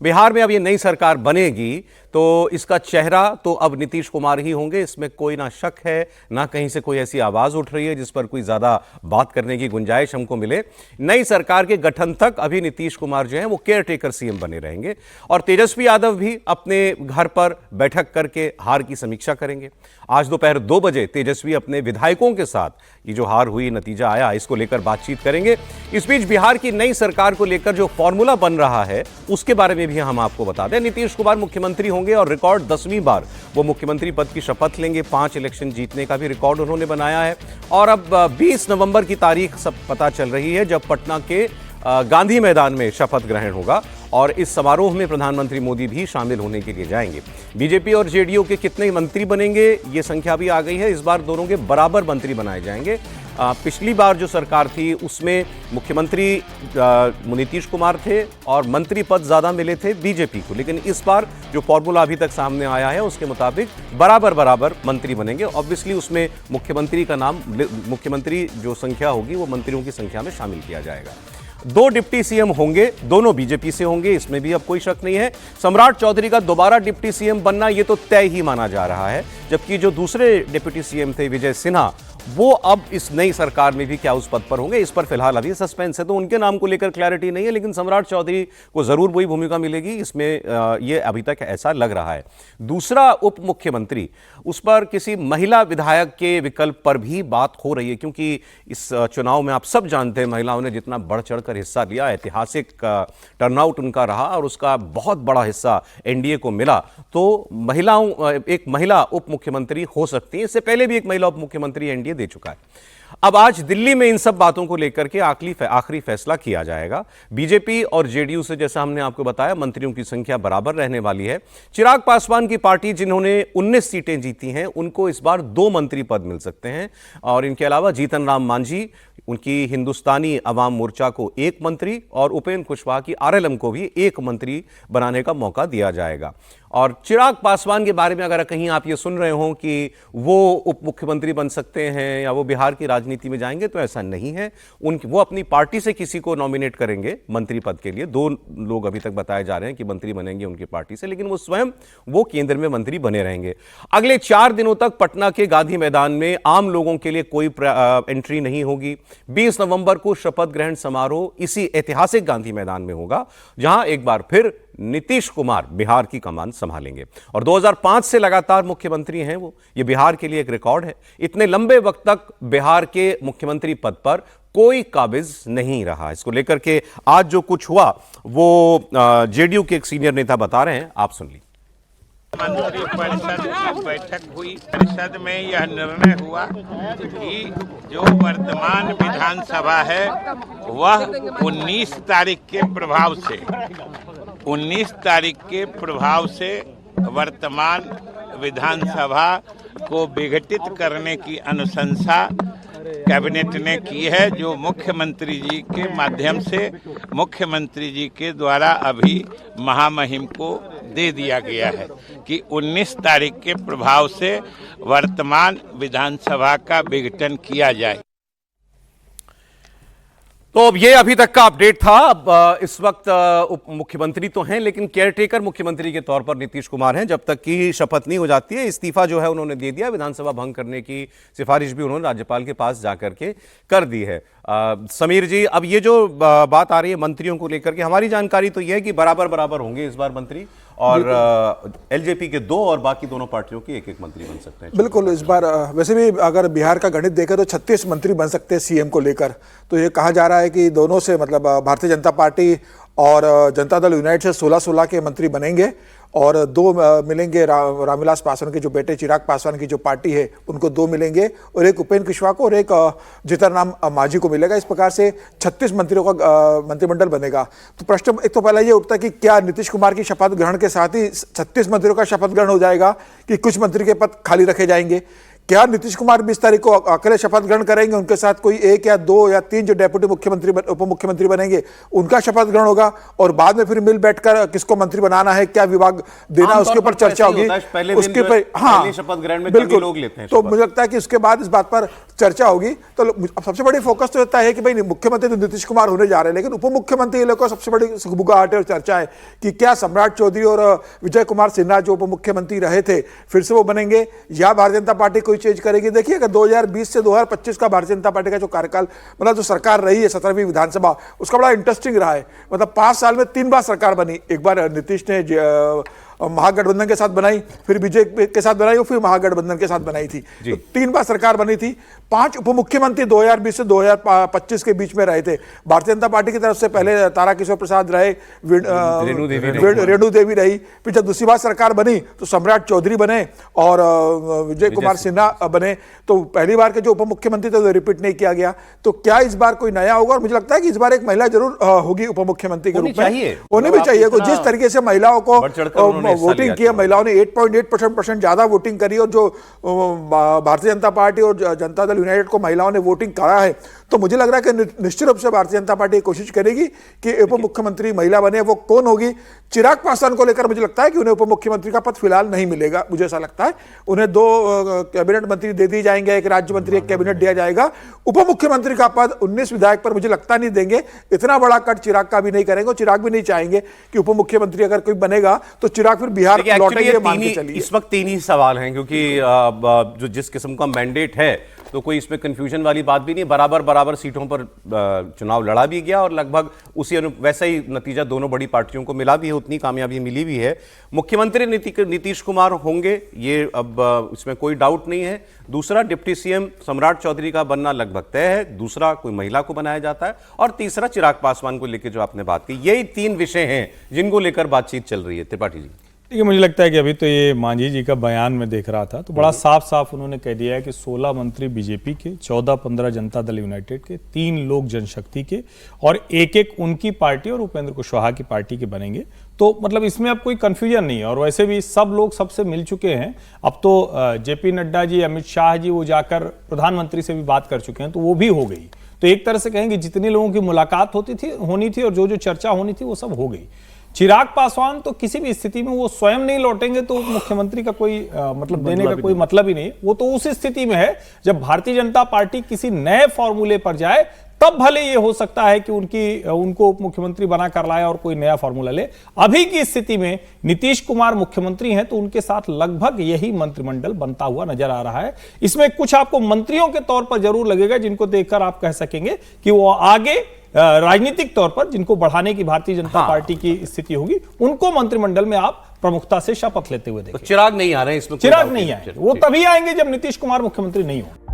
बिहार में अब ये नई सरकार बनेगी तो इसका चेहरा तो अब नीतीश कुमार ही होंगे, इसमें कोई ना शक है, ना कहीं से कोई ऐसी आवाज उठ रही है जिस पर कोई ज्यादा बात करने की गुंजाइश हमको मिले। नई सरकार के गठन तक अभी नीतीश कुमार जो हैं वो केयर टेकर सीएम बने रहेंगे और तेजस्वी यादव भी अपने घर पर बैठक करके हार की समीक्षा करेंगे। आज दोपहर 2 बजे तेजस्वी अपने विधायकों के साथ ये जो हार हुई, नतीजा आया, इसको लेकर बातचीत करेंगे। इस बीच बिहार की नई सरकार को लेकर जो फॉर्मूला बन रहा है उसके बारे में भी हम आपको बता दें। नीतीश कुमार मुख्यमंत्री होंगे और रिकॉर्ड 10वीं बार वो मुख्यमंत्री पद की शपथ लेंगे। 5 इलेक्शन जीतने का भी रिकॉर्ड उन्होंने बनाया है और अब 20 नवंबर की तारीख सब पता चल रही है जब पटना के गांधी मैदान में शपथ ग्रहण होगा और इस समारोह में प्रधानमंत्री मोदी भी शामिल होने के लिए जाएंगे। बीजेपी और जेडीयू के कितने मंत्री बनेंगे ये संख्या भी आ गई है। इस बार दोनों के बराबर मंत्री बनाए जाएंगे। पिछली बार जो सरकार थी उसमें मुख्यमंत्री नीतीश कुमार थे और मंत्री पद ज्यादा मिले थे बीजेपी को, लेकिन इस बार जो फॉर्मूला अभी तक सामने आया है उसके मुताबिक बराबर बराबर मंत्री बनेंगे। ऑब्वियसली उसमें मुख्यमंत्री का नाम, मुख्यमंत्री जो संख्या होगी वो मंत्रियों की संख्या में शामिल किया जाएगा। 2 डिप्टी सीएम होंगे, दोनों बीजेपी से होंगे, इसमें भी अब कोई शक नहीं है। सम्राट चौधरी का दोबारा डिप्टी सीएम बनना ये तो तय ही माना जा रहा है, जबकि जो दूसरे डिप्टी सीएम थे विजय सिन्हा, वो अब इस नई सरकार में भी क्या उस पद पर होंगे, इस पर फिलहाल अभी सस्पेंस है, तो उनके नाम को लेकर क्लैरिटी नहीं है। लेकिन सम्राट चौधरी को जरूर वही भूमिका मिलेगी, इसमें ये अभी तक ऐसा लग रहा है। दूसरा उप मुख्यमंत्री, उस पर किसी महिला विधायक के विकल्प पर भी बात हो रही है, क्योंकि इस चुनाव में आप सब जानते हैं महिलाओं ने जितना बढ़ चढ़कर हिस्सा लिया, ऐतिहासिक टर्नआउट उनका रहा और उसका बहुत बड़ा हिस्सा एनडीए को मिला, तो एक महिला उप मुख्यमंत्री हो सकती है। इससे पहले भी एक महिला उप मुख्यमंत्री एनडीए दे चुका है। अब आज दिल्ली में इन सब बातों को लेकर के आखिरी फैसला किया जाएगा। बीजेपी और जेडीयू से, जैसा हमने आपको बताया, मंत्रियों की संख्या बराबर रहने वाली है। चिराग पासवान की पार्टी, जिन्होंने 19 सीटें जीती हैं, उनको इस बार 2 मंत्री पद मिल सकते हैं और इनके अलावा जीतन राम मांझी, उनकी हिंदुस्तानी अवाम मोर्चा को 1 मंत्री और उपेंद्र कुशवाहा की आरएलएम को भी 1 मंत्री बनाने का मौका दिया जाएगा। और चिराग पासवान के बारे में अगर कहीं आप ये सुन रहे हो कि वो उप मुख्यमंत्री बन सकते हैं या वो बिहार की राजनीति में जाएंगे, तो ऐसा नहीं है। वो अपनी पार्टी से किसी को नॉमिनेट करेंगे मंत्री पद के लिए। 2 लोग अभी तक बताए जा रहे हैं कि मंत्री बनेंगे उनकी पार्टी से, लेकिन वो स्वयं वो केंद्र में मंत्री बने रहेंगे। अगले 4 दिनों तक पटना के गांधी मैदान में आम लोगों के लिए कोई एंट्री नहीं होगी। 20 नवंबर को शपथ ग्रहण समारोह इसी ऐतिहासिक गांधी मैदान में होगा, जहां एक बार फिर नीतीश कुमार बिहार की कमान संभालेंगे और 2005 से लगातार मुख्यमंत्री हैं वो। ये बिहार के लिए एक रिकॉर्ड है। इतने लंबे वक्त तक बिहार के मुख्यमंत्री पद पर कोई काबिज नहीं रहा। इसको लेकर के आज जो कुछ हुआ वो जेडीयू के एक सीनियर नेता बता रहे हैं, आप सुन लीजिए। मंत्रिपरिषद की बैठक हुई। परिषद में यह निर्णय हुआ कि जो वर्तमान विधानसभा है वह 19 तारीख के प्रभाव से वर्तमान विधानसभा को विघटित करने की अनुशंसा कैबिनेट ने की है, जो मुख्यमंत्री जी के माध्यम से मुख्यमंत्री जी के द्वारा अभी महामहिम को दे दिया गया है कि 19 तारीख के प्रभाव से वर्तमान विधानसभा का विघटन किया जाए। तो अब ये अभी तक का अपडेट था। अब इस वक्त उप मुख्यमंत्री तो हैं, लेकिन केयरटेकर मुख्यमंत्री के तौर पर नीतीश कुमार हैं जब तक कि शपथ नहीं हो जाती है। इस्तीफा जो है उन्होंने दे दिया। विधानसभा भंग करने की सिफारिश भी उन्होंने राज्यपाल के पास जाकर के कर दी है। समीर जी, अब ये जो बात आ रही है मंत्रियों को लेकर के, हमारी जानकारी तो यह है कि बराबर बराबर होंगे इस बार मंत्री, और एलजेपी के 2 और बाकी दोनों पार्टियों के 1-1 मंत्री बन सकते हैं। बिल्कुल, इस बार वैसे भी अगर बिहार का गणित देखें तो 36 मंत्री बन सकते हैं सीएम को लेकर। तो ये कहा जा रहा है कि दोनों से, मतलब भारतीय जनता पार्टी और जनता दल यूनाइटेड से 16-16 के मंत्री बनेंगे और 2 मिलेंगे रामविलास पासवान के जो बेटे चिराग पासवान की जो पार्टी है उनको 2 मिलेंगे और 1 उपेंद्र कुशवाहा को और 1 जीतन राम मांझी को मिलेगा। इस प्रकार से 36 मंत्रियों का मंत्रिमंडल बनेगा। तो प्रश्न एक तो पहला ये उठता है कि क्या नीतीश कुमार की शपथ ग्रहण के साथ ही 36 मंत्रियों का शपथ ग्रहण हो जाएगा कि कुछ मंत्री के पद खाली रखे जाएंगे? क्या नीतीश कुमार 20 तारीख को अकेले शपथ ग्रहण करेंगे, उनके साथ कोई 1 या 2 या 3 जो डेप्यूटी मुख्यमंत्री उप मुख्यमंत्री बनेंगे उनका शपथ ग्रहण होगा, और बाद में फिर मिल बैठकर किसको मंत्री बनाना है, क्या विभाग देना है, उसके ऊपर चर्चा होगी। उसके पर हाँ शपथ ग्रहण में बिल्कुल लोग लेते हैं, तो मुझे लगता है कि उसके बाद इस बात पर चर्चा होगी। तो सबसे बड़ी फोकस तो रहता है कि भाई मुख्यमंत्री तो नीतीश कुमार होने जा रहे हैं, लेकिन उप मुख्यमंत्री ये लोग को सबसे बड़ी सुगबुगाहट और चर्चा है कि क्या सम्राट चौधरी और विजय कुमार सिन्हा जो उप मुख्यमंत्री रहे थे फिर से वो बनेंगे या भारतीय जनता पार्टी कोई चेंज करेगी। देखिए अगर 2020 से 2025 का भारतीय जनता पार्टी का जो कार्यकाल मतलब जो सरकार रही है 17वीं विधानसभा, उसका बड़ा इंटरेस्टिंग रहा है। मतलब 5 साल में 3 बार सरकार बनी, एक बार नीतीश ने महागठबंधन के साथ बनाई, फिर बीजेपी के साथ बनाई और फिर महागठबंधन के साथ बनाई थी, तो 3 बार सरकार बनी थी। 5 उप मुख्यमंत्री 2020 से 2025 के बीच में रहे थे भारतीय जनता पार्टी की तरफ से। पहले ताराकिशोर प्रसाद रहे, रेणु देवी रही, फिर जब दूसरी बार सरकार बनी तो सम्राट चौधरी बने और विजय कुमार सिन्हा बने। तो पहली बार के जो उप मुख्यमंत्री थे वो रिपीट नहीं किया गया। तो क्या इस बार कोई नया होगा? और मुझे लगता है कि इस बार एक महिला जरूर होगी उप मुख्यमंत्री के रूप में, होनी भी चाहिए। जिस तरीके से महिलाओं को वोटिंग किया, महिलाओं ने 8.8% ज्यादा वोटिंग करी, और जो भारतीय जनता पार्टी और जनता दल यूनाइटेड को महिलाओं ने वोटिंग करा है, तो मुझे लग रहा है कि निश्चित रूप से भारतीय जनता पार्टी कोशिश करेगी कि उप मुख्यमंत्री महिला बने। वो कौन होगी? चिराग पासवान को लेकर मुझे लगता है कि उन्हें उप मुख्यमंत्री का पद फिलहाल नहीं मिलेगा। मुझे ऐसा लगता है उन्हें 2 कैबिनेट मंत्री दे दी जाएंगे, एक राज्य मंत्री, एक कैबिनेट दिया जाएगा। उप मुख्यमंत्री का पद 19 विधायक पर मुझे लगता नहीं देंगे। इतना बड़ा कट चिराग का भी नहीं करेंगे, चिराग भी नहीं चाहेंगे कि उप मुख्यमंत्री अगर कोई बनेगा तो चिराग फिर बिहार लौटेंगे मान के चलिए। इस वक्त 3 ही सवाल हैं, क्योंकि जो जिस किस्म का मैंडेट है तो कोई इसमें कंफ्यूजन वाली बात भी नहीं। बराबर सीटों पर चुनाव लड़ा भी गया और लगभग उसी वैसा ही नतीजा दोनों बड़ी पार्टियों को मिला भी है, उतनी कामयाबी मिली भी है। मुख्यमंत्री नीतीश कुमार होंगे, ये अब इसमें कोई डाउट नहीं है। दूसरा, डिप्टी सीएम सम्राट चौधरी का बनना लगभग तय है। दूसरा, कोई महिला को बनाया जाता है। और तीसरा, चिराग पासवान को लेकर जो आपने बात की, यही 3 विषय हैं जिनको लेकर बातचीत चल रही है। त्रिपाठी जी, देखिए मुझे लगता है कि अभी तो ये मांझी जी का बयान में देख रहा था तो बड़ा साफ उन्होंने कह दिया है कि 16 मंत्री बीजेपी के, 14-15 जनता दल यूनाइटेड के, 3 लोक जनशक्ति के और एक उनकी पार्टी और उपेंद्र कुशवाहा की पार्टी के बनेंगे। तो मतलब इसमें अब कोई कंफ्यूजन नहीं है। और वैसे भी सब लोग सबसे मिल चुके हैं। अब तो जेपी नड्डा जी, अमित शाह जी वो जाकर प्रधानमंत्री से भी बात कर चुके हैं, तो वो भी हो गई। तो एक तरह से कहेंगे जितने लोगों की मुलाकात होनी थी और जो चर्चा होनी थी वो सब हो गई। चिराग पासवान तो किसी भी स्थिति में वो स्वयं नहीं लौटेंगे तो मुख्यमंत्री का कोई मतलब देने का कोई मतलब ही नहीं। वो तो उस स्थिति में है जब भारतीय जनता पार्टी किसी नए फॉर्मूले पर जाए, तब भले ये हो सकता है कि उनको उप मुख्यमंत्री बना कर लाए और कोई नया फॉर्मूला ले। अभी की स्थिति में नीतीश कुमार मुख्यमंत्री हैं तो उनके साथ लगभग यही मंत्रिमंडल बनता हुआ नजर आ रहा है। इसमें कुछ आपको मंत्रियों के तौर पर जरूर लगेगा जिनको देखकर आप कह सकेंगे कि वो आगे राजनीतिक तौर पर जिनको बढ़ाने की भारतीय जनता पार्टी की स्थिति होगी, उनको मंत्रिमंडल में आप प्रमुखता से शपथ लेते हुए देखेंगे। तो चिराग नहीं आ रहे हैं इसमें? चिराग नहीं आएंगे, वो तभी आएंगे जब नीतीश कुमार मुख्यमंत्री नहीं हो।